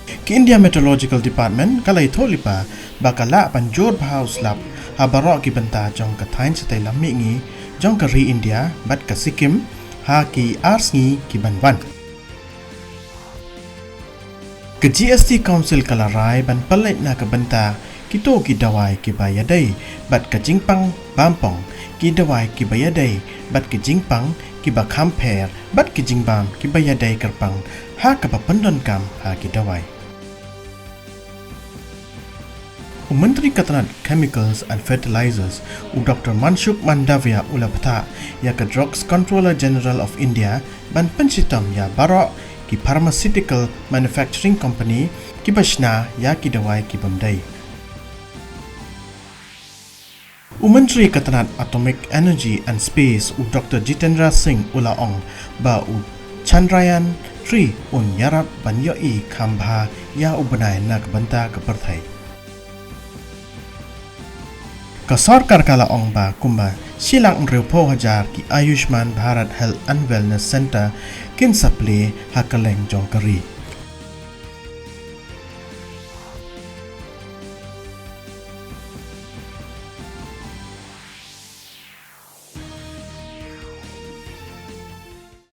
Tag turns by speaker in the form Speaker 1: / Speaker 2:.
Speaker 1: Ki India Meteorological Department kalai tholipa bakala panjor bhaus lap habaro ki benta jong ka thain satai lammi ngi jong ka ri India bat ka Sikkim ha ki ars ngi ki banwan. Ke GST Council kala rai ban palai na ka benta ki to ki dawai ki bayadai bat ka jingpang bampong ki dawai ki bayadai bat ki jingpang ki ba khamper bat ki jingbam ki bayadai karpang ha ka ba pandon kam ha ki dawai. Menteri Ketenaga Chemicals and Fertilizers Dr. Manshuk Mandavia ulaptha ya ka Drugs Controller General of India ban pensitam ya barok ki Pharmaceutical Manufacturing Company ki bashna ya ki dawai ki bamdai. Menteri Ketenaga Atomic Energy and Space Dr. Jitendra Singh ulaong ba Chandrayaan 3 yarap ban yoi khambha ya ubanai na banta ka parthai. Ka sarkar kala ong ba kumba silang reupo hajar ki Ayushman Bharat Health and Wellness Center kin saple hakaleng jongkari.